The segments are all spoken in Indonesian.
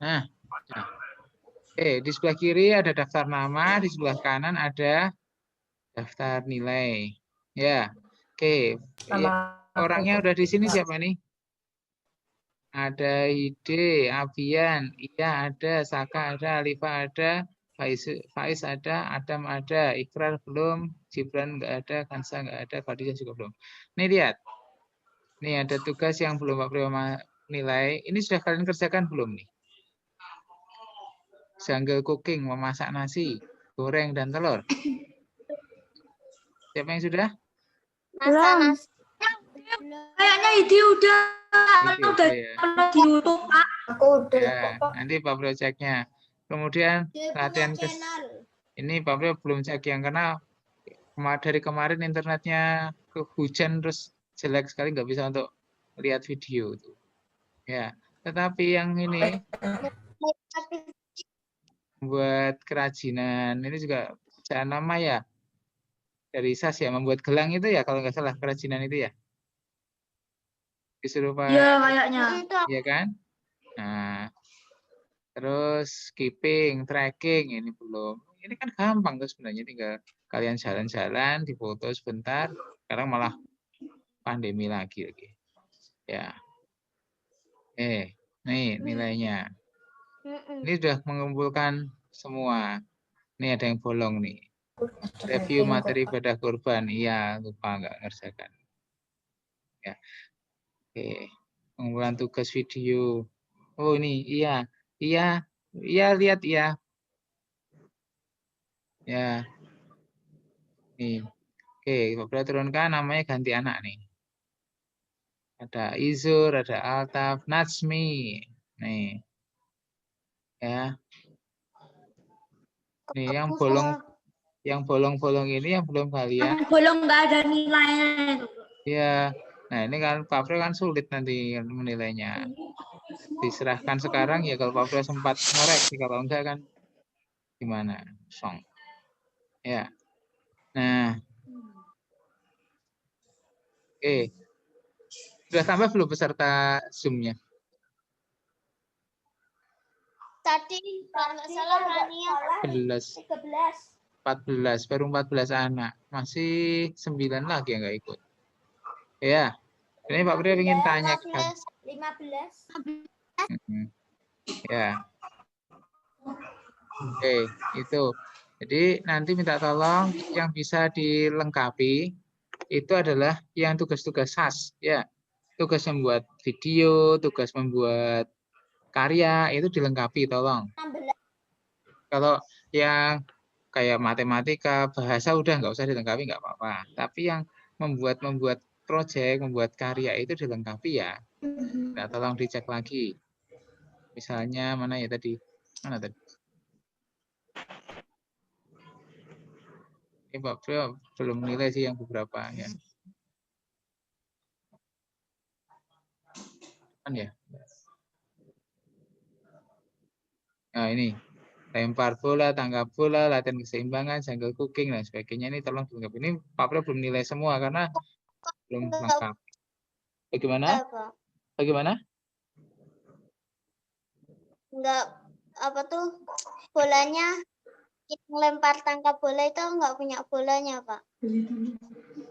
Nah, di sebelah kiri ada daftar nama, di sebelah kanan ada daftar nilai. Ya, oke. Orangnya udah di sini siapa nih? Ada Ide, Abian, Iya ada, Saka ada, Alifa ada, Faiz ada, Adam ada, Ikrar belum, Gibran nggak ada, Kansa nggak ada, Khadijah juga belum. Nih lihat, nih ada tugas yang belum Pak Priyo nilai. Ini sudah kalian kerjakan belum nih? Jungle cooking, memasak nasi, goreng dan telur. Siapa yang sudah? Belum. Kayaknya Idi udah Ya. di YouTube, Pak. Aku udah. Ya, nanti Pak Priyo ceknya. Kemudian latihan ini Pak Priyo belum cek yang karena dari kemarin internetnya hujan terus jelek sekali nggak bisa untuk lihat video itu. Ya, tetapi yang ini buat kerajinan ini juga saya nama ya dari SAS ya, membuat gelang itu ya kalau nggak salah kerajinan itu ya. Disuruh Pak. Iya kayaknya. Iya kan? Nah, terus skipping, tracking ini belum. Ini kan gampang tuh sebenarnya, tinggal kalian jalan-jalan, difoto sebentar. Sekarang malah pandemi lagi. Ya. Nih nilainya. Ini sudah mengumpulkan semua. Ini ada yang bolong nih. Review materi ibadah kurban. Iya, lupa nggak ngerjakan. Ya. Oke. Pengumpulan tugas video. Oh, ini iya. Iya, lihat ya. Ya. Nih. Oke, Bapak turunkan namanya ganti anak nih. Ada Izur, ada Altaf, Natsmi. Nih. Ya. Nih yang bolong-bolong ini yang belum kalian. Yang bolong nggak ada nilainya. Ya. Nah, ini kan Pak Fre kan sulit nanti menilainya. Diserahkan sekarang ya kalau Pak Fre sempat ngoreksi, kalau enggak kan gimana? Song. Ya. Nah. Oke. Sudah tambah belum peserta Zoom-nya? Tadi kalau nggak salah Rania 14, baru 14 anak. Masih 9 lagi yang nggak ikut. Ya. Ini Pak Fre ingin tanya. 15. Ya. Oke, itu. Jadi nanti minta tolong yang bisa dilengkapi itu adalah yang tugas-tugas SAS, ya. Tugas membuat video, tugas membuat karya itu dilengkapi, tolong. 16. Kalau yang kayak matematika, bahasa udah nggak usah dilengkapi, nggak apa-apa. Tapi yang membuat proyek, membuat karya itu dilengkapi ya. Nah, tolong dicek lagi. Misalnya mana ya tadi? Mana tadi? Ini Pak Bro belum nilai sih yang beberapa ya. Kan ya. Nah, ini lempar bola, tangkap bola, latihan keseimbangan, jungle cooking dan sebagainya, ini tolong dilengkapi. Ini Pak Bro belum nilai semua karena belum lengkap. Bagaimana? Bagaimana? Enggak apa tuh bolanya yang lempar tangkap bola itu enggak punya bolanya, Pak.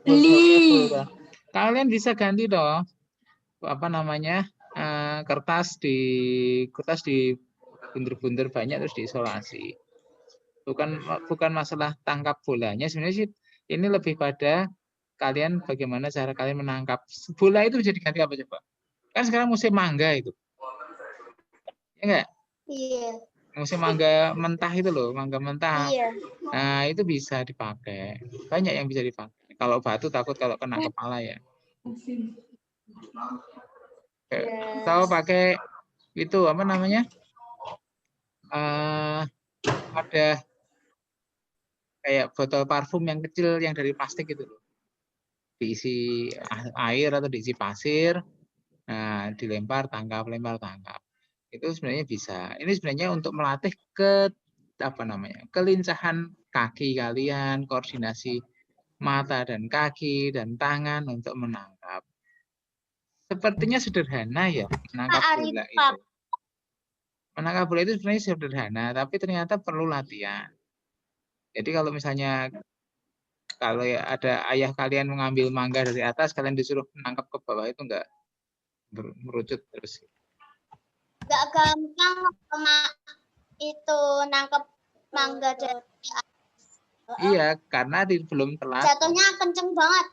Beli. Kalian bisa ganti dong. Apa namanya? Kertas di bunder-bunder banyak terus diisolasi. Bukan masalah tangkap bolanya, sebenarnya sih ini lebih pada kalian bagaimana cara kalian menangkap bola itu bisa diganti apa coba? Kan sekarang musim mangga itu. Ya enggak? Iya. Musim mangga mentah itu loh, mangga mentah. Iya. Nah, itu bisa dipakai. Banyak yang bisa dipakai. Kalau batu takut kalau kena kepala ya. Tahu pakai itu apa namanya? Ada kayak botol parfum yang kecil yang dari plastik itu loh. Diisi air atau diisi pasir. Nah, dilempar tangkap, lempar tangkap. Itu sebenarnya bisa. Ini sebenarnya untuk melatih kelincahan kaki kalian, koordinasi mata dan kaki dan tangan untuk menangkap. Sepertinya sederhana ya menangkap bola itu. Menangkap bola itu sebenarnya sederhana, tapi ternyata perlu latihan. Jadi kalau misalnya kalau ada ayah kalian mengambil mangga dari atas, kalian disuruh menangkap ke bawah itu enggak merucut terus. Gak gampang sama itu nangkep mangga dari Iya, karena belum terlatih. jatuhnya kenceng banget.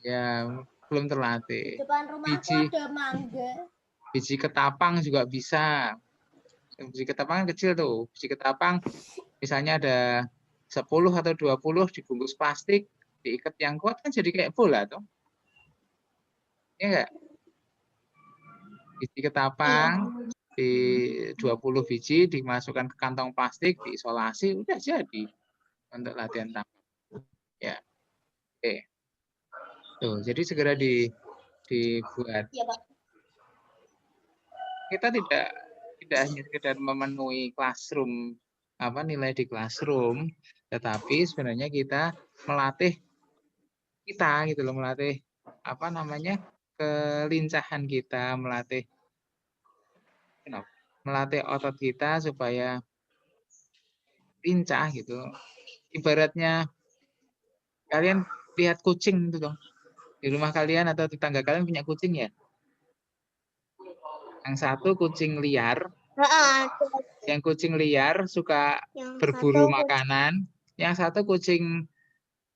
Ya, belum terlatih. Depan rumahku ada mangga. Biji ketapang juga bisa. Biji ketapang kan kecil tuh. Biji ketapang misalnya ada 10 atau 20 dibungkus plastik, diikat yang kuat kan jadi kayak bola tuh. Iya enggak? Biji ketapang di 20 biji dimasukkan ke kantong plastik, diisolasi, udah jadi untuk latihan tangkap. Ya. Oke. Tuh, jadi segera dibuat. Iya, Pak. Kita tidak hanya sekedar memenuhi classroom nilai di classroom, tetapi sebenarnya kita melatih kita gitu loh, melatih kelincahan kita, melatih otot kita supaya lincah gitu. Ibaratnya kalian lihat kucing itu dong. Di rumah kalian atau tetangga kalian punya kucing ya? Yang satu kucing liar, yang kucing liar suka berburu makanan, yang satu kucing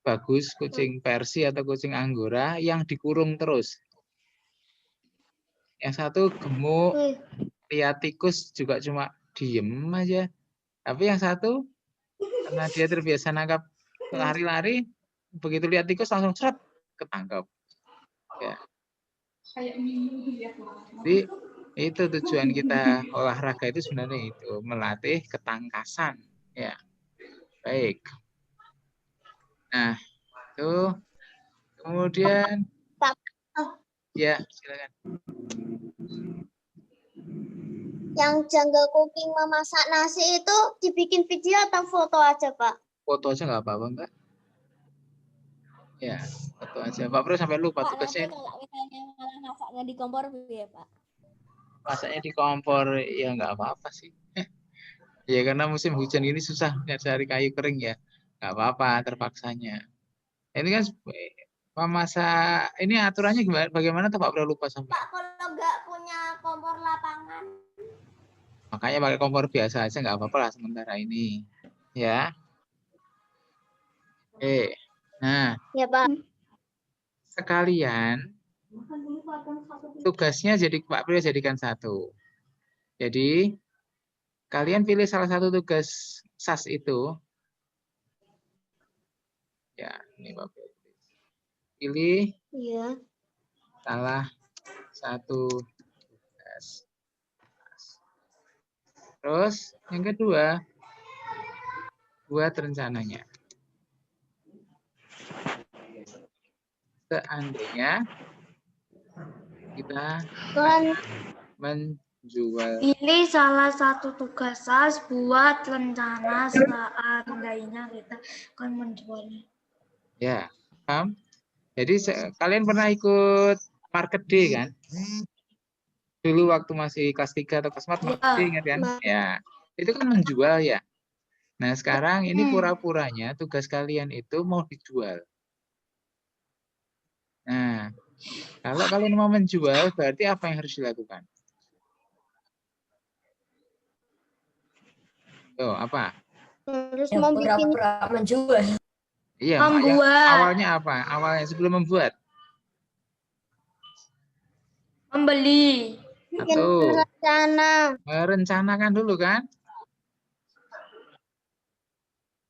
bagus, kucing Persia atau kucing Anggora yang dikurung terus. Yang satu gemuk, lihat tikus juga cuma diem aja. Tapi yang satu karena dia terbiasa nangkap lari-lari, begitu lihat tikus langsung seret ketangkap. Ya. Jadi itu tujuan kita olahraga itu sebenarnya itu melatih ketangkasan. Ya, baik. Nah, itu kemudian ya silakan. Yang jungle cooking memasak nasi itu dibikin video atau foto aja, Pak? Foto aja nggak apa-apa, Mbak. Ya, foto aja. Pak Bro sampai lupa Pak, tugasnya. nanti kalau misalnya malah masaknya di kompor ya, Pak? Masaknya di kompor ya nggak apa-apa sih. Ya karena musim hujan ini susah cari kayu kering ya. Nggak apa-apa terpaksanya. Ini kan memasak, ini aturannya bagaimana tuh Pak Bro lupa sampai. Pak, kalau nggak punya kompor lapangan. Makanya pakai kompor biasa aja nggak apa-apa lah sementara ini. Ya. Nah. Ya, Pak. Sekalian tugasnya jadi Pak Bro jadikan satu. Jadi kalian pilih salah satu tugas SAS itu. Ya, ini Pak Bro. Pilih salah satu tugas. Terus yang kedua, buat rencananya. Seandainya kita menjual. Pilih salah satu tugas SAS buat rencana seandainya kita akan menjualnya. Ya, paham? Jadi kalian pernah ikut market day kan? Dulu waktu masih kelas 3 atau kelas 4 market day, ingat kan? Ya, itu kan menjual ya. Nah, sekarang ini pura-puranya tugas kalian itu mau dijual. Nah, kalau kalian mau menjual, berarti apa yang harus dilakukan? Tuh, apa? Harus pura-pura menjual. Iya, Membuat. awalnya apa? Awalnya sebelum membuat? Membeli. Atau merencanakan dulu kan?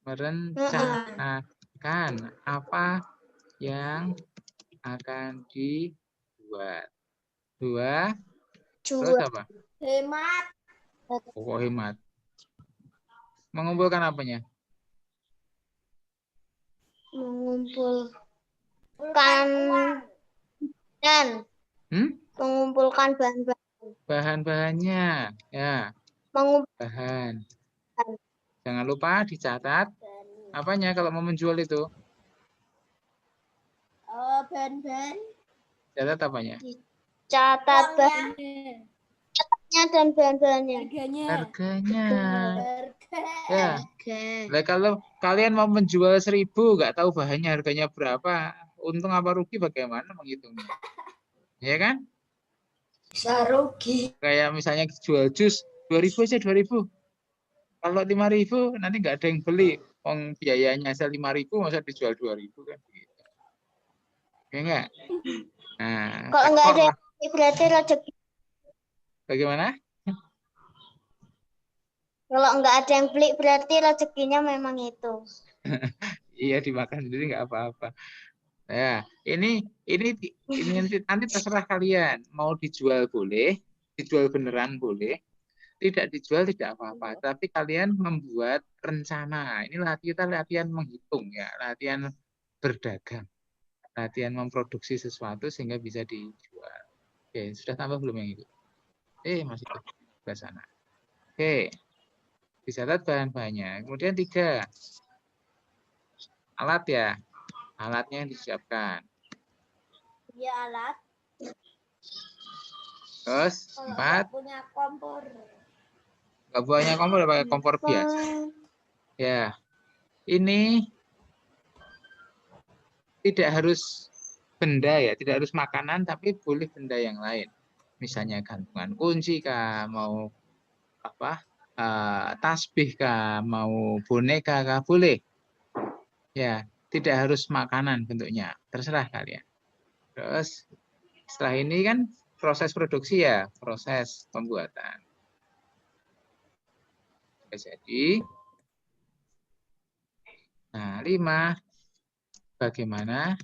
Merencanakan apa yang akan dibuat. Terus apa? Hemat. Oh, hemat. Mengumpulkan apanya? Mengumpulkan dan mengumpulkan bahan-bahannya. Ya. Bahan. Jangan lupa dicatat. Apanya kalau mau menjual itu? Bahan-bahan. Catat apanya? Catat bahan. dan bahan-bahannya. Harganya. Ya. Nah, kalau kalian mau menjual 1.000, nggak tahu bahannya harganya berapa, untung apa rugi bagaimana menghitungnya? Ya kan? Bisa rugi. Kayak misalnya jual jus 2.000 aja 2.000. Kalau 5.000 nanti nggak ada yang beli. Wong biayanya asal 5.000 masa dijual 2.000 kan gitu. Ya enggak? Nah, Kalau nggak ekor ada lah. yang beli, berarti rezeki. Bagaimana? Kalau nggak ada yang beli berarti rezekinya memang itu. Iya, dimakan sendiri nggak apa-apa. Ya, ini nanti terserah kalian. Mau dijual boleh, dijual beneran boleh, tidak dijual tidak apa-apa. Tapi kalian membuat rencana. Ini kita latihan menghitung ya, latihan berdagang, latihan memproduksi sesuatu sehingga bisa dijual. Oke, sudah tambah belum yang itu? Masih ke sana. Oke, dicatat bahan-bahannya. Kemudian 3, alat ya. Alatnya yang disiapkan. Ya alat. Terus 4, Punya kompor. nggak buahnya kompor, pakai kompor biasa. Ya, ini tidak harus benda ya, tidak harus makanan, tapi boleh benda yang lain. Misalnya gantungan kunci kah, mau apa, tasbih kah, mau boneka kah, boleh. Ya, tidak harus makanan bentuknya, terserah kalian. Terus setelah ini kan proses produksi ya, proses pembuatan. Jadi, nah 5, bagaimana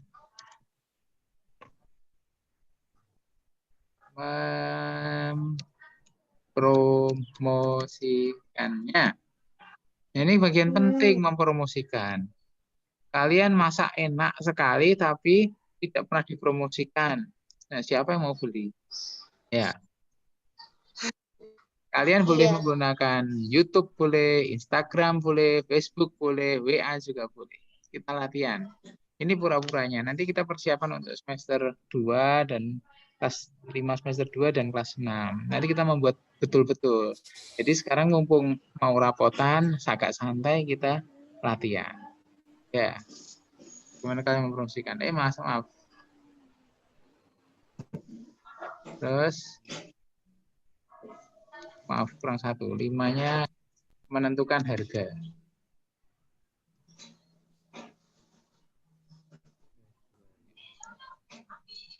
mempromosikannya. Ini bagian penting, mempromosikan. Kalian masak enak sekali tapi tidak pernah dipromosikan. Nah, siapa yang mau beli? Ya. Kalian boleh menggunakan YouTube boleh, Instagram boleh, Facebook boleh, WA juga boleh. Kita latihan. Ini pura-puranya. Nanti kita persiapan untuk semester 2 dan kelas 5 semester 2 dan kelas 6. Nanti kita membuat betul-betul. Jadi sekarang mumpung mau rapotan, agak santai kita latihan. Ya. Gimana kalian mempromosikan? Maaf. Terus maaf kurang 1. 5-nya menentukan harga.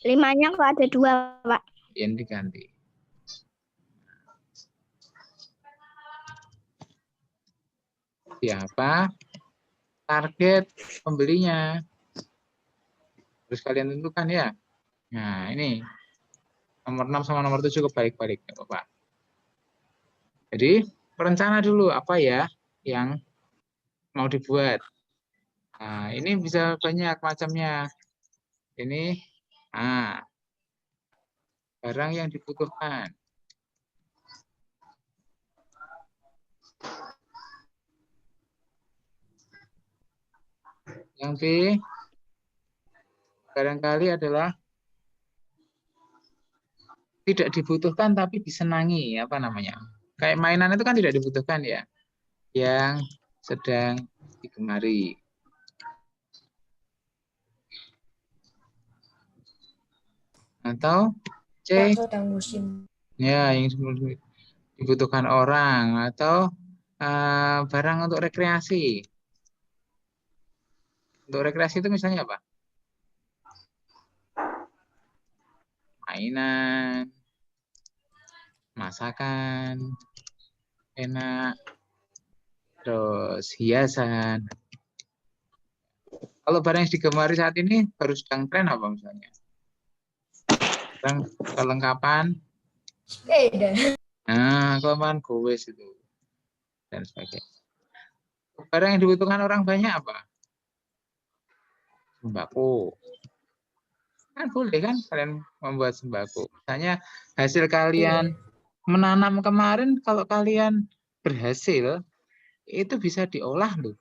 5-nya kok ada 2, Pak? Yang diganti. Siapa target pembelinya? Terus kalian tentukan ya. Nah, ini nomor 6 sama nomor 7 kebalik-balik, Bapak. Jadi, perencana dulu apa ya yang mau dibuat. Nah, ini bisa banyak macamnya. Ini barang yang dibutuhkan. Yang B barangkali adalah tidak dibutuhkan tapi disenangi, apa namanya? Kayak mainan itu kan tidak dibutuhkan ya. Yang sedang digemari. Atau C, Sedang musim. ya yang dibutuhkan orang, atau barang untuk rekreasi. Untuk rekreasi itu misalnya apa? Mainan, masakan, enak, terus hiasan. Kalau barang yang digemari saat ini baru sedang tren apa misalnya? Barang kelengkapan. Sepeda. Nah, kelengkapan gowes itu. Dan sebagainya. Barang yang dibutuhkan orang banyak apa? Sembako. Kan boleh kan kalian membuat sembako. Misalnya hasil kalian menanam kemarin, kalau kalian berhasil, itu bisa diolah loh.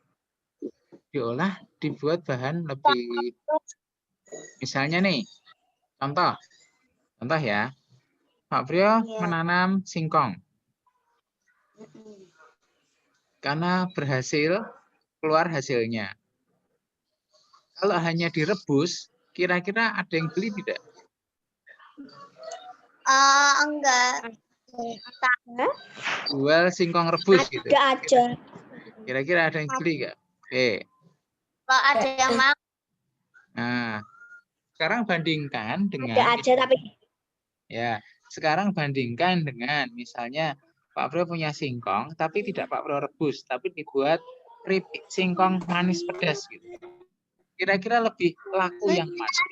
Diolah, dibuat bahan lebih. Misalnya nih, contoh ya, Pak Priyo Iya. menanam singkong. Mm-mm. Karena berhasil, keluar hasilnya. Kalau hanya direbus, kira-kira ada yang beli tidak? Enggak. Jual singkong rebus gitu. Ada aja. Kira-kira ada yang beli nggak? Oke. Kalau ada yang mau, Nah, sekarang bandingkan Ada dengan aja tapi ya, sekarang bandingkan dengan misalnya Pak Bro punya singkong, tapi tidak Pak Bro rebus, tapi dibuat keripik singkong manis pedas gitu. Kira-kira lebih laku yang mana?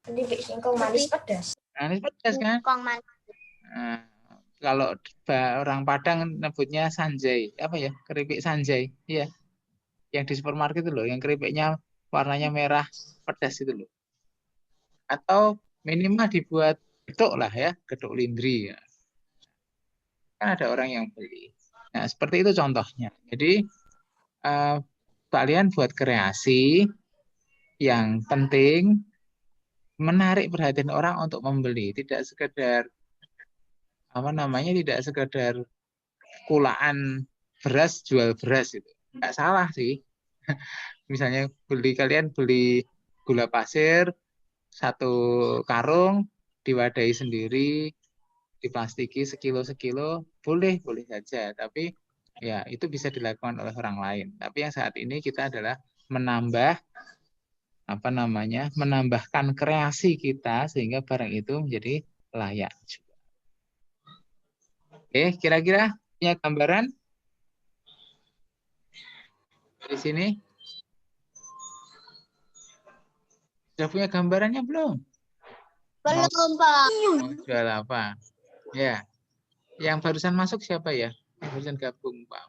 keripik singkong manis pedas. Manis pedas kan? singkong manis. Nah, kalau orang Padang nyebutnya sanjay, apa ya? Keripik sanjay, iya. Yang di supermarket itu loh, yang keripiknya warnanya merah pedas itu loh. Atau minimal dibuat gedok lah ya, gedok lindri ya. Kan ada orang yang beli. Nah, seperti itu contohnya. Jadi kalian buat kreasi yang penting menarik perhatian orang untuk membeli, tidak sekedar apa namanya, tidak sekedar kulaan beras jual beras itu. Nggak salah sih. Misalnya kalian beli gula pasir 1 karung, diwadahi sendiri, diplastiki sekilo, boleh saja. Tapi ya itu bisa dilakukan oleh orang lain. Tapi yang saat ini kita adalah menambahkan kreasi kita sehingga barang itu menjadi layak juga. Oke, kira-kira punya gambaran di sini? Sudah punya gambarannya belum? Belum, Pak. Mau jual apa? Ya, yang barusan masuk siapa ya? Yang barusan gabung, Pak.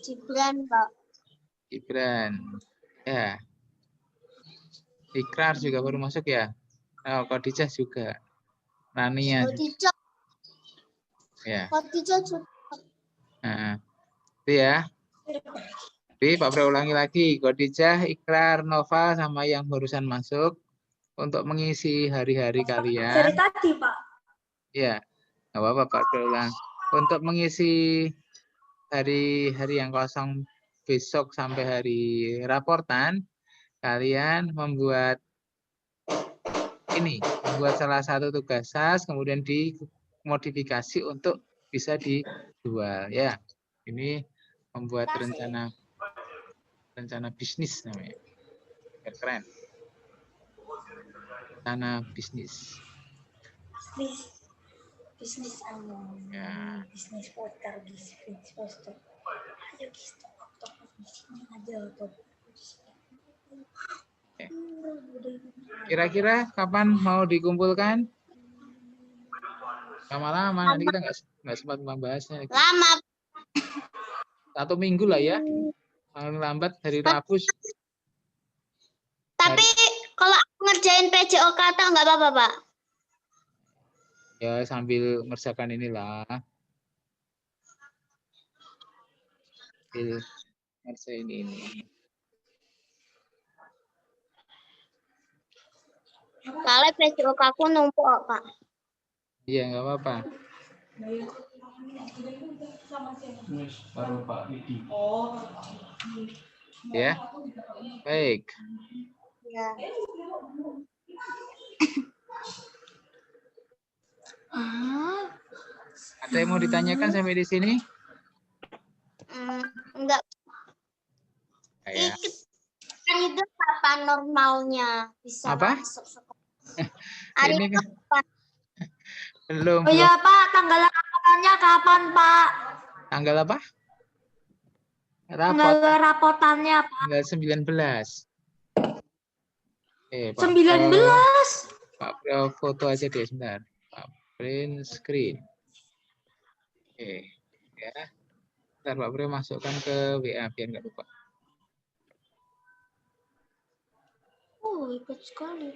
Gibran, Pak. Gibran. Ya. Ikrar juga baru masuk ya? Oh, Khadijah juga. Rania. Khadijah. Ya. Khadijah juga. Nah, itu ya. Jadi Pak Bro ulangi lagi. Khadijah, Ikrar, Nova, sama yang barusan masuk untuk mengisi hari-hari Dari kalian. tadi, Pak. Ya, nggak apa-apa Pak Bro ulang. Untuk mengisi hari-hari yang kosong besok sampai hari raportan, kalian membuat salah satu tugas SAS, kemudian dimodifikasi untuk bisa dijual ya. Ini membuat rencana bisnis namanya. Biar keren. Rencana bisnis. Bisnis Ya. bisnis poster, bisnis poster. Ayo kita aja tuh. Kira-kira kapan mau dikumpulkan? Lama-lama nanti kita nggak sempat membahasnya. Lama. 1 minggu lah ya. Paling lambat hari Rabu. Tapi kalau aku ngerjain PJOK atau nggak apa-apa, Pak? Ya sambil ngerjakan inilah. Sambil ngerjain ini. Soalnya PJOK aku numpuk, Pak. Iya, nggak apa-apa. Ya, baik. Ya. Ada yang mau ditanyakan sampai di sini? Enggak. Ya. Itu kapan normalnya bisa Apa? masuk sekolah? Ini kan belum. Oh iya, Pak, tanggal rapotannya kapan, Pak? Tanggal apa? Tanggal rapotannya, Pak. Tanggal 19. Pak 19. Pak Bro foto aja deh sebentar. Pak print screen. Oke, ya. Ntar Pak Bro masukkan ke WA biar nggak lupa. Oh, cepat sekali.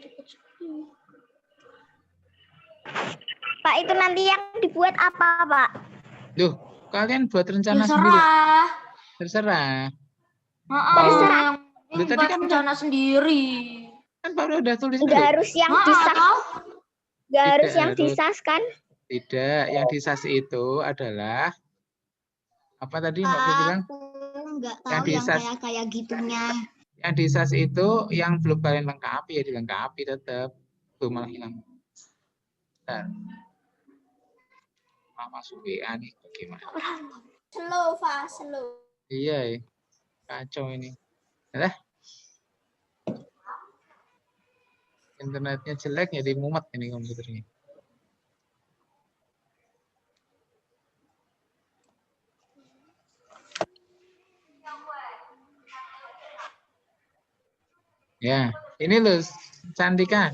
Pak, itu nanti yang dibuat apa, Pak? Duh, kalian buat rencana sendiri. Terserah. Terserah. Terserah. Lu tadi kan rencana sendiri. Kan Pak Prio udah tulis Nggak tuh. harus yang Ah, disas, toh? nggak harus Tidak yang harus. disas kan? Tidak, yang disas itu adalah apa tadi Mbak Prio bilang? Aku nggak Yang tahu yang disas, kayak gitunya. yang disas itu yang belum kalian lengkapi ya dilengkapi tetap. Tuh malah hilang. Bentar. Masuk WA nih bagaimana? Slow, Pak, slow. Iya, ya. Kacau ini. Nah, internetnya jelek jadi mumet ini komputernya. Ya, ini loh Cantika.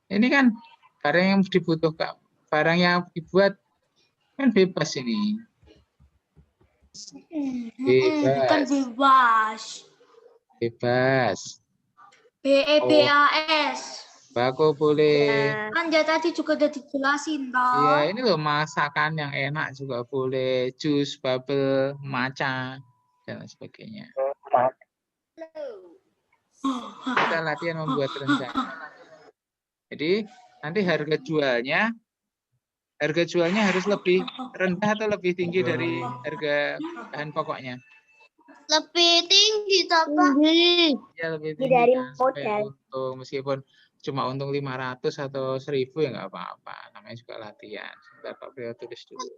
Ini kan barang yang dibutuhkan, barang yang dibuat kan bebas ini. Bukan Bebas, bebas. bebas. BEBAS. Bako boleh. Kan ya tadi juga udah dijelasin, Iya, toh. ini loh masakan yang enak juga boleh. Jus, bubble, matcha, dan lain sebagainya. Kita latihan membuat rencana. Jadi nanti harga jualnya harus lebih rendah atau lebih tinggi dari harga bahan pokoknya. Lebih tinggi, toh, Pak. Tinggi. Ya lebih Tinggi tinggi dari kan supaya modal. untung, meskipun cuma untung 500 atau 1000 ya nggak apa-apa. Namanya juga latihan. Sebentar Pak Prio tulis dulu.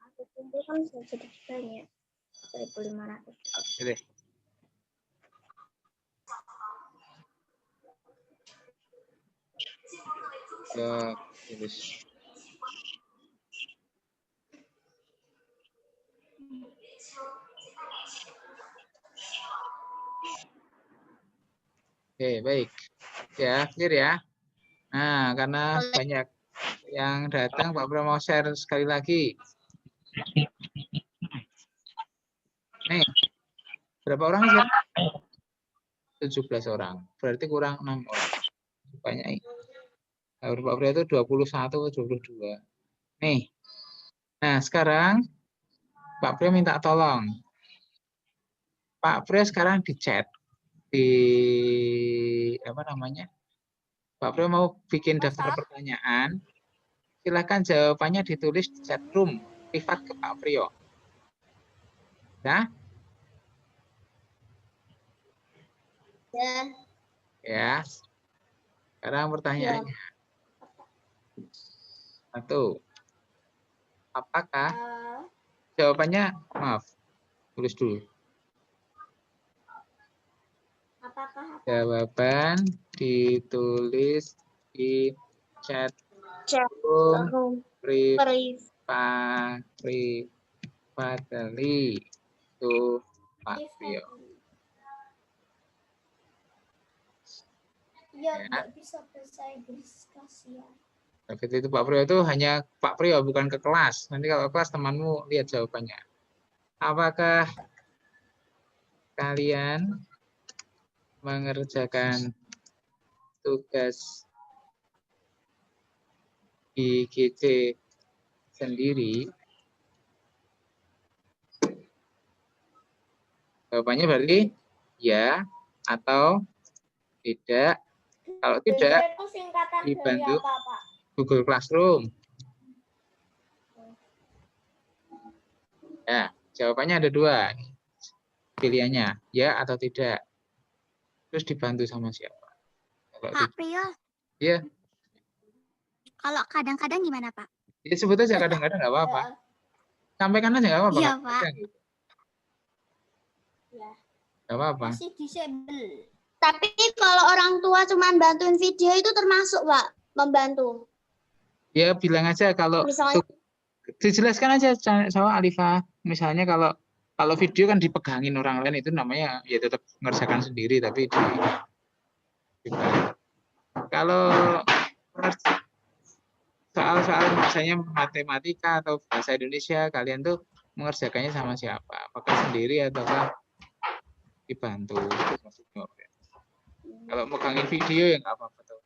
Aku kumpul kan sedikit banyak. 1.500. Oke. Ya, tulis. Oke, baik. Ya, clear ya. Nah, karena banyak yang datang, Pak Prio mau share sekali lagi. Nih, berapa orang sih? 17 orang. Berarti kurang 6 orang. Banyak ini. Nah, Pak Prio itu 21 atau 22. Nih. Nah, sekarang Pak Prio minta tolong. Pak Prio sekarang di chat. Di apa namanya? Pak Prio mau bikin daftar pertanyaan. Silakan jawabannya ditulis di chat room privat ke Pak Prio. Ya? Ya. Ya. Sekarang pertanyaannya. Satu. Apakah jawabannya, maaf, tulis dulu. Apakah Jawaban ditulis di chat Chat room room. privatly to Pak Prio. Ya, Ya. nggak bisa bahasa Inggris, kasihan. Tapi itu Pak Prio itu hanya Pak Prio, bukan ke kelas. Nanti kalau kelas temanmu lihat jawabannya. Apakah kalian mengerjakan tugas IGC sendiri? Jawabannya berarti ya atau tidak. Kalau tidak, Itu singkatan dari dibantu apa, Pak? Google Classroom. Ya, jawabannya ada dua. Pilihannya, ya atau tidak. Terus dibantu sama siapa? Kalau Pak Prio, ya, kalau kadang-kadang gimana, Pak? ya sebut aja kadang-kadang nggak apa-apa. Sampaikan aja nggak apa-apa. Iya, kadang-kadang Pak. gitu. Ya. Nggak apa-apa. Masih disable. Tapi kalau orang tua cuma bantuin video itu termasuk, Pak, membantu. Ya bilang aja kalau Misalnya dijelaskan aja sama Alifah. Misalnya kalau video kan dipegangin orang lain itu namanya ya tetap mengerjakan sendiri tapi kalau soal-soal misalnya matematika atau bahasa Indonesia kalian tuh mengerjakannya sama siapa? Apakah sendiri ataukah dibantu? Kalau megangin video ya nggak apa-apa tuh.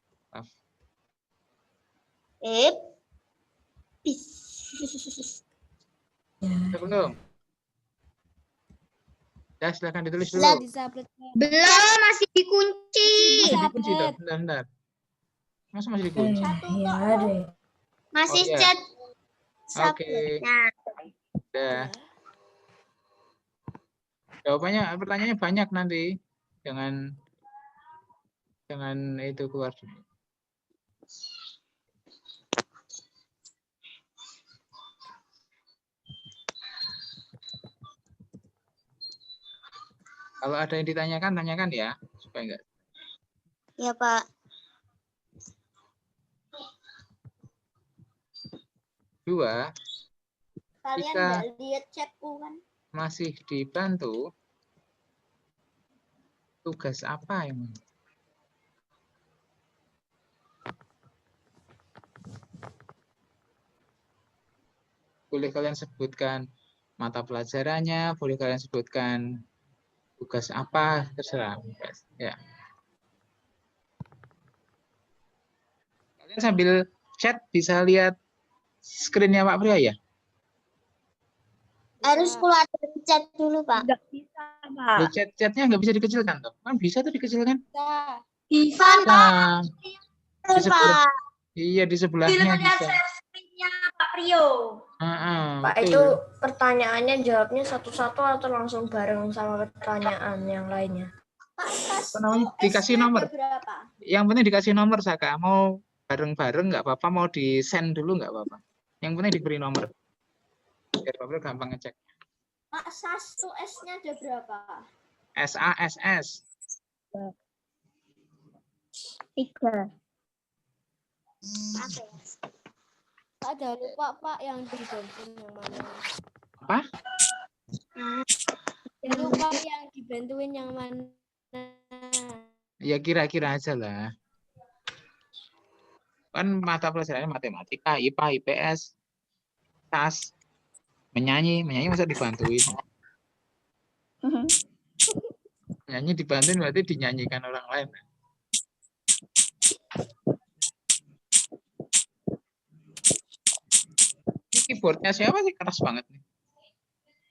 Udah belum? Ya, silakan ditulis Lah, dulu. Belum, masih dikunci. Masih dikunci dong. Bentar. Masa masih dikunci? Iya deh. masih Oh, iya. chat Oke. subletnya. Udah. Jawabannya, pertanyaannya banyak nanti. Jangan itu keluar. Kalau ada yang ditanyakan, tanyakan ya, supaya enggak. Ya, Pak. Dua, Kalian jika nggak lihat chatku kan? masih dibantu, tugas apa yang boleh kalian sebutkan mata pelajarannya, boleh kalian sebutkan tugas apa, terserah. Ya. Kalian sambil chat bisa lihat screen-nya Pak Pria ya? Harus keluar dari chat dulu, Pak. Nggak bisa, Pak. Loh, chat-chatnya nggak bisa dikecilkan toh? Kan bisa tuh dikecilkan? Bisa, Nah, di sebelah, Pak. iya di sebelahnya bisa. screen-nya Pak Rio. Pak, Betul. itu pertanyaannya jawabnya satu-satu atau langsung bareng sama pertanyaan yang lainnya? Apa namanya? Dikasih nomor. Berapa? Yang penting dikasih nomor, Saka. Mau bareng-bareng nggak apa-apa, mau di-send dulu nggak apa-apa. Yang penting diberi nomor. Biar Pak Pria gampang ngecek. Pak, satu S-nya ada berapa? SASS. 3. Pak, jangan lupa Pak yang dibantuin yang mana? Apa? Jangan lupa yang dibantuin yang mana? Ya kira-kira aja lah. Kan mata pelajarannya matematika, IPA, IPS, SAS, menyanyi masa dibantuin. Nyanyi dibantuin berarti dinyanyikan orang lain. Ini keyboardnya siapa sih? Keras banget nih.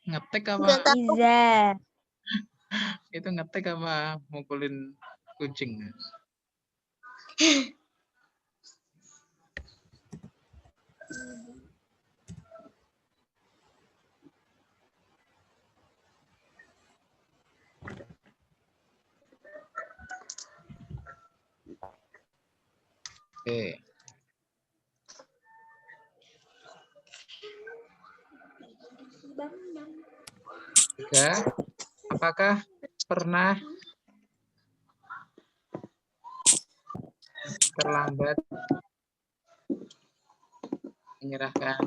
Ngetik apa? Iza. Itu ngetik apa mukulin kucing? Oke. Tiga, apakah pernah terlambat menyerahkan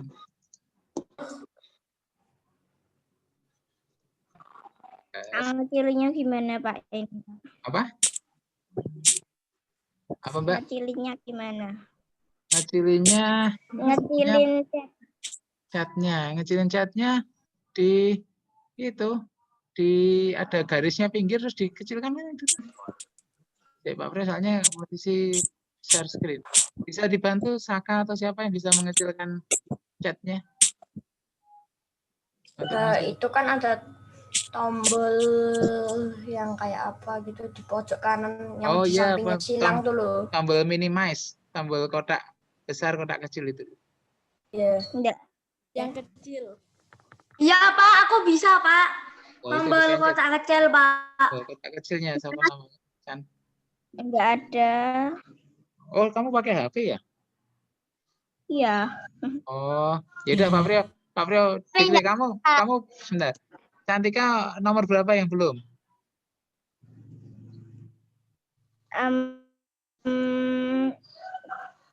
Ngecilinya gimana, Pak? apa? Apa Mbak? Ngecilinya gimana? Ngecilinnya Ngecilin ngecilin chatnya di itu di ada garisnya pinggir terus dikecilkan itu. Ya, Pak Pres soalnya posisi share screen. Bisa dibantu Saka atau siapa yang bisa mengecilkan chatnya? Itu kan ada tombol yang kayak apa gitu di pojok kanan yang di iya, sampingnya silang tuh loh. tombol minimize, tombol kotak besar, kotak kecil itu. Iya. enggak. Yang kecil. Iya, Pak, aku bisa, Pak. Oh, itu Tombol dipencet. kotak kecil, Pak. Oh, kotak kecilnya siapa namanya? Chan. Enggak ada. Oh, kamu pakai HP ya? Iya. Oh, yaudah Pak Prio, diklik kamu sebentar. Cantika nomor berapa yang belum?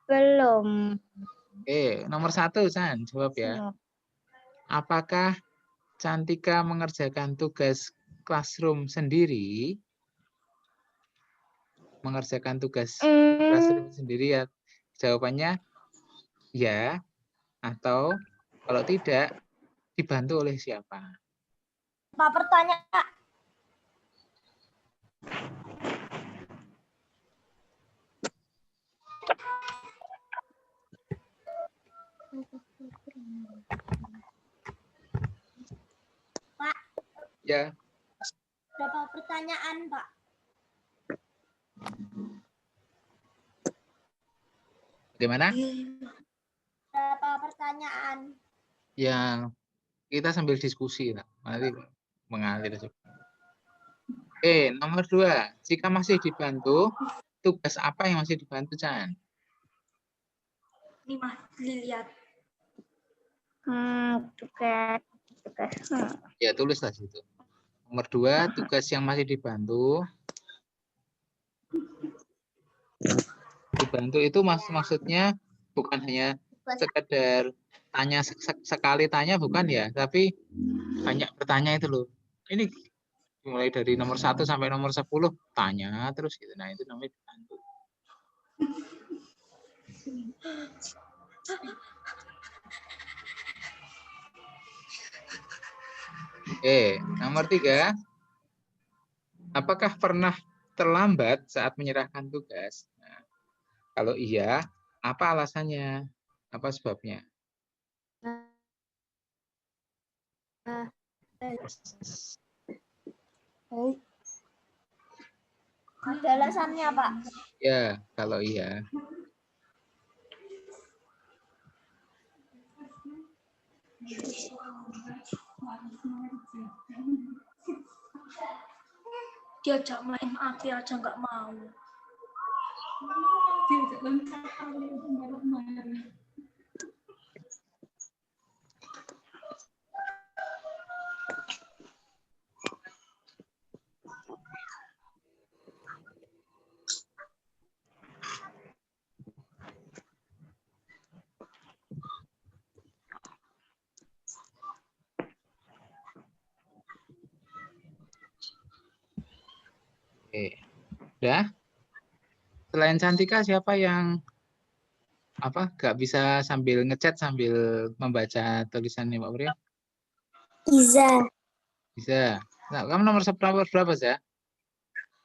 Belum. Oke, nomor 1, San, jawab ya. Apakah Cantika mengerjakan tugas classroom sendiri? Mengerjakan tugas classroom sendiri ya? Jawabannya ya, atau kalau tidak, dibantu oleh siapa? Pak, pertanyaan. Ya. Berapa pertanyaan, Pak? Bagaimana? Berapa pertanyaan? Ya, kita sambil diskusi lah. Nanti mengalir aja. Oke, nomor 2. Jika masih dibantu, tugas apa yang masih dibantu, Chan? Ini mah dilihat. Tugas. Ya, tulislah situ. Nomor 2, tugas yang masih dibantu. Dibantu itu maksudnya bukan hanya sekedar tanya sekali tanya, bukan ya, tapi banyak bertanya itu loh. Ini mulai dari nomor 1 sampai nomor 10 tanya terus gitu. Nah, itu namanya dibantu. Oke, nomor 3. Apakah pernah terlambat saat menyerahkan tugas? Nah, kalau iya, apa alasannya? Apa sebabnya? Ada alasannya, Pak. Ya, kalau iya. Diajak main api aja nggak mau. Oke. Udah? Selain Cantika, siapa yang nggak bisa sambil ngechat sambil membaca tulisannya Pak Priya? Iza. Bisa. Nah, kamu nomor berapa ya?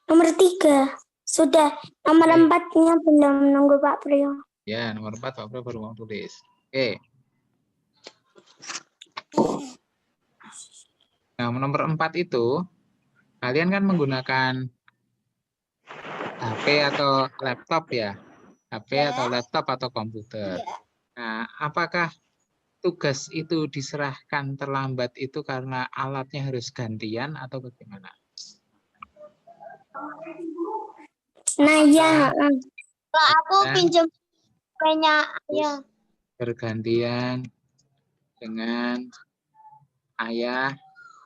Nomor 3. Sudah. Nomor 4-nya belum nunggu Pak Priyo. Ya, nomor 4 Pak Priya baru mau tulis. Oke. Nah, nomor 4 itu kalian kan menggunakan HP atau laptop ya? HP atau laptop atau komputer. Nah, apakah tugas itu diserahkan terlambat itu karena alatnya harus gantian atau bagaimana? Nah, ya. Kalau aku pinjam HP-nya ayah. Bergantian dengan ayah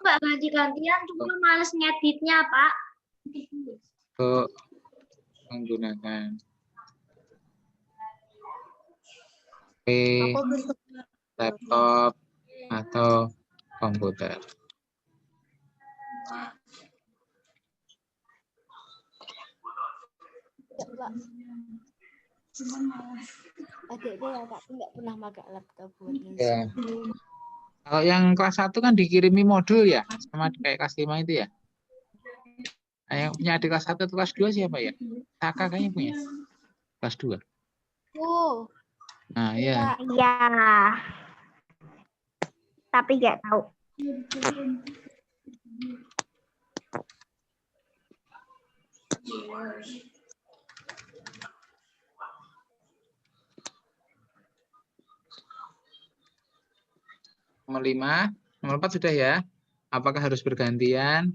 Nggak ganti-gantian, cuma males ngeditnya, Pak. untuk menggunakan HP, laptop, atau komputer. Ya, Pak. Adiknya ya, Pak, nggak pernah pakai laptop buat ngisi. Ya. Kalau yang kelas 1 kan dikirimi modul ya, sama kayak kelas 5 itu ya. Nah, yang punya adik kelas 1 atau kelas 2 siapa ya? Saka kayaknya punya. Kelas 2. Oh. Nah, ya. Ya. Tapi nggak tahu. Nomor 5, nomor 4 sudah ya. Apakah harus bergantian?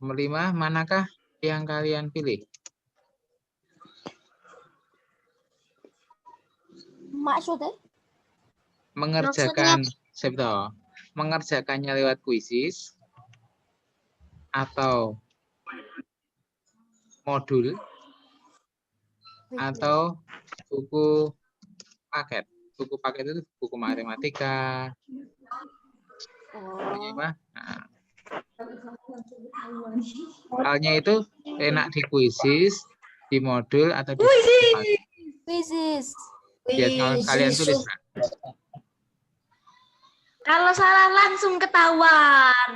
Nomor 5, manakah yang kalian pilih? Maksudnya? Mengerjakannya lewat kuisis atau modul atau buku paket. Buku paket itu buku matematika. Nah, halnya itu enak di kuisis, di modul atau di buku paket. Kuisis. Ya, kalian tulis. Kalau salah langsung ketahuan.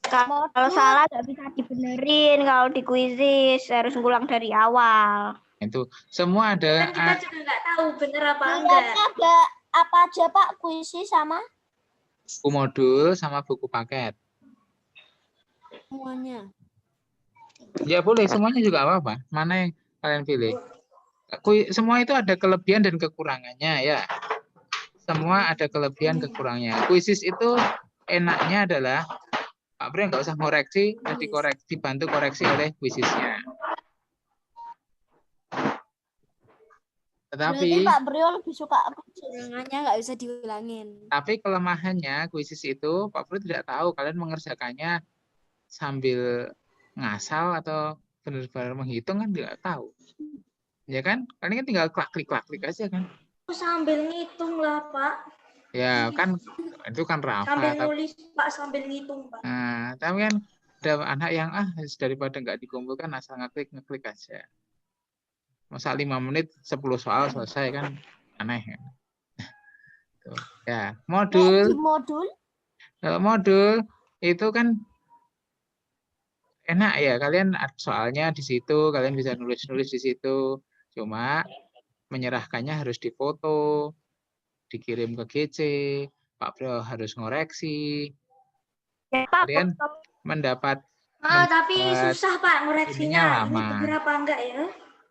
Kalau salah nggak bisa dibenerin. Kalau di kuisis harus ngulang dari awal. Itu semua ada. Kan kita juga nggak tahu bener apa enggak. Ada apa aja, Pak? Kuisis sama? Buku modul sama buku paket. Semuanya. Ya boleh, semuanya juga apa-apa. Mana yang kalian pilih? Semua itu ada kelebihan dan kekurangannya ya. Semua ada kelebihan kekurangannya. Kuisis itu enaknya adalah Pak Bro nggak usah ngoreksi, dibantu koreksi oleh kuisisnya. Berarti Tetapi Pak Brio lebih suka kekurangannya nggak bisa diulangin. Tapi kelemahannya kuisis itu Pak Bro tidak tahu kalian mengerjakannya sambil ngasal atau benar-benar menghitung kan tidak tahu. Ya kan? Kalian kan tinggal klik aja kan. Sambil ngitung lah, Pak. Ya kan itu kan Sambil Rafa. nulis, Pak, sambil ngitung, Pak. Nah, tapi kan ada anak yang daripada nggak dikumpulkan asal ngeklik aja. Masa 5 menit 10 soal selesai kan aneh kan. Tuh. Ya, Di modul kalau modul itu kan enak ya, kalian soalnya di situ, kalian bisa nulis-nulis di situ. Cuma menyerahkannya harus difoto, dikirim ke GC, Pak Bro harus ngoreksi. Kalian mendapat Tapi susah, Pak, ngoreksinya. lama. Ini bener apa enggak ya?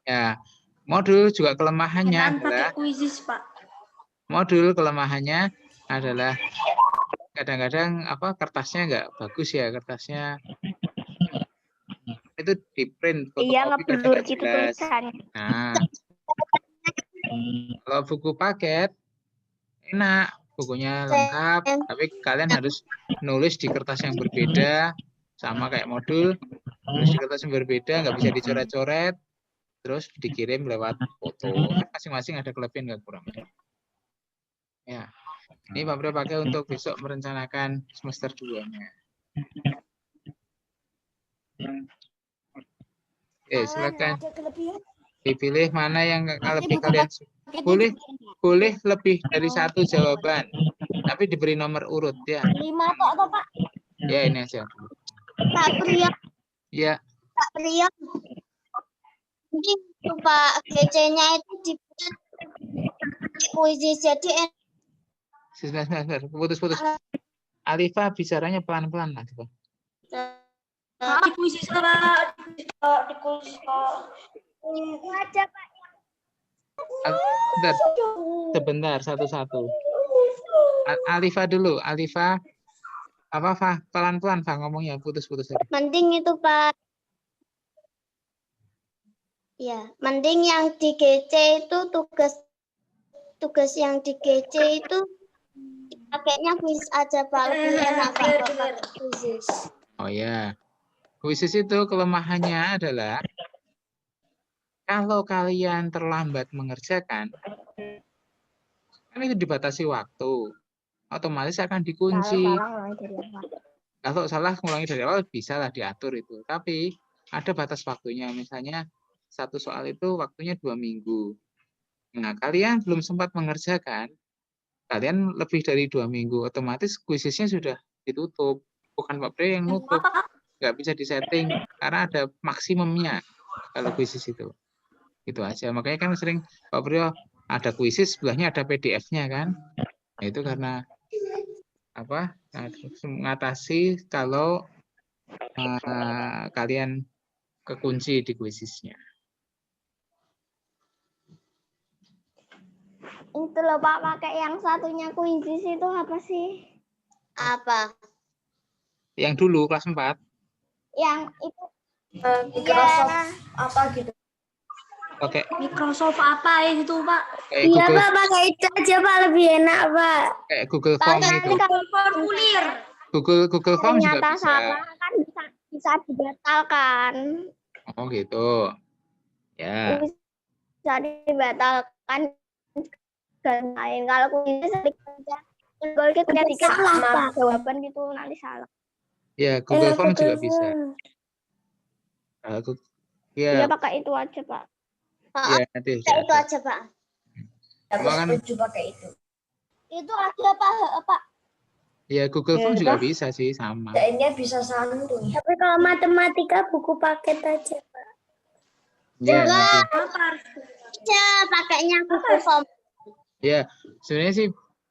Ya, modul juga kelemahannya Jangan pakai adalah kuisis, Pak. modul kelemahannya adalah kadang-kadang kertasnya nggak bagus ya, kertasnya itu di print fotokopi kadang nggak jelas. Nah, kalau buku paket enak, bukunya lengkap, tapi kalian harus nulis di kertas yang berbeda, sama kayak modul, nulis di kertas yang berbeda, nggak bisa dicoret-coret, terus dikirim lewat foto. Masing-masing ada kelebihan dan kekurangan. Ya, ini Pak Bro pakai untuk besok merencanakan semester 2-nya. Silakan dipilih mana yang lebih kalian suka. Boleh lebih dari satu jawaban, tapi diberi nomor urut ya. 5 kok atau Pak? Ya ini aja. Pak Priyo, Ya. Pak Priyo. Ini Pak GC-nya itu dibuat puisi jadi Sebentar, putus. Alifa bicaranya pelan-pelan lah. Di kuisis lah, di kuisis. aja Pak. Sebentar, satu-satu. Alifa dulu, Alifa. Apa, Fah? Pelan-pelan, Fah, ngomongnya putus-putus. Mending itu Pak. Ya, mending yang di GC itu tugas yang di GC itu pakainya kuis aja Pak, lebih enak kalau pakai kuis. Oh ya. Kuisis itu kelemahannya adalah kalau kalian terlambat mengerjakan, kan itu dibatasi waktu. Otomatis akan dikunci. Kalau salah ngulangi dari awal bisa lah diatur itu. Tapi ada batas waktunya. Misalnya satu soal itu waktunya 2 minggu. Nah, kalian belum sempat mengerjakan, kalian lebih dari 2 minggu, otomatis kuisisnya sudah ditutup. Bukan Pak Bre yang nutup. Nggak bisa disetting karena ada maksimumnya kalau kuisis itu. Itu aja. Makanya kan sering Pak Bro ada kuisis sebelahnya ada PDF-nya kan. Nah, itu karena mengatasi kalau kalian kekunci di kuisisnya. Itu loh Pak, pakai yang satunya kuisis itu apa sih? Apa? Yang dulu kelas 4. Yang itu Microsoft apa gitu. Pakai Microsoft apa itu, Pak? Iya Pak, pakai itu aja Pak, lebih enak Pak. Kayak Google Form itu. Formulir. Google Form juga Ternyata bisa. salah kan bisa dibatalkan. Oh gitu. Ya. Bisa dibatalkan dan lain. Kalau kuis kalau kita dikit salah jawaban gitu nanti salah. Ya, Google Form juga bisa. Ya pakai itu aja Pak. Ya, nanti itu aja Pak. Aku setuju pakai itu. Itu aja Pak. Ya, Google Form juga bisa sih, sama. Kayaknya bisa santuy. Tapi kalau matematika buku paket aja Pak. Ya, nanti. Ya, pakainya Google Form. Ya, sebenarnya sih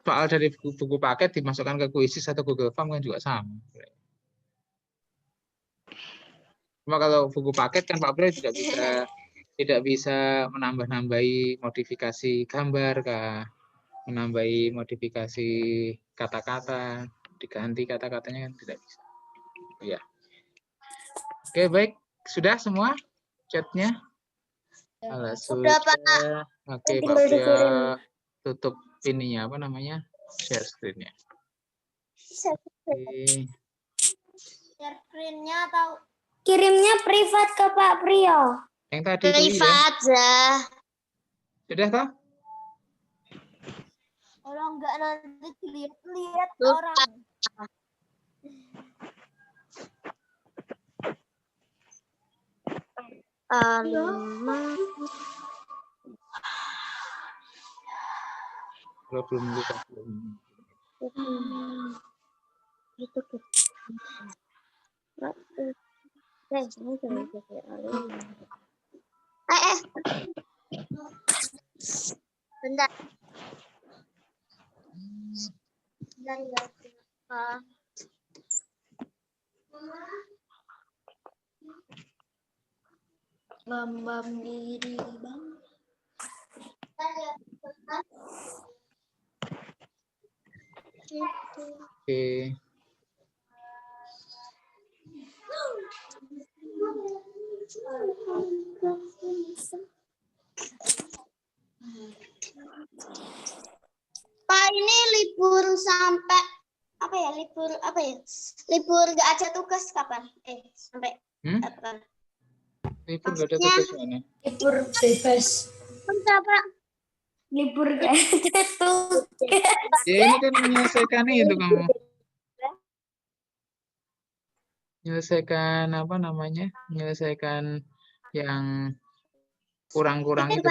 soal dari buku paket dimasukkan ke kuisis atau Google Form kan juga sama. Cuma kalau buku paket kan Pak Bro tidak bisa menambah-nambahi modifikasi gambar kah, menambahi modifikasi kata-kata, diganti kata-katanya kan tidak bisa. Ya. Oke, baik. Sudah semua chatnya? Alah, Sudah, Pak. Oke, Pak Tinggal Pria dikirim. tutup ininya apa namanya? Share screen-nya. Oke. Share screen-nya atau Kirimnya privat ke Pak Prio. Yang tadi itu iya. Privat, Zah. Sudah toh? kalau enggak nanti dilihat-lihat Lupa. orang. Kalau belum lupa belum. Itu bentar. Bam diri bam. Oke. Pak, ini libur sampai apa ya? Libur apa ya? Libur nggak ada tugas kapan? Sampai kapan? Libur nggak ada tugas mana? Libur bebas. Bentar, Pak. Libur gak ada tuh. Ya ini kan menyelesaikan itu kamu. Menyelesaikan apa namanya? Menyelesaikan yang kurang-kurang itu.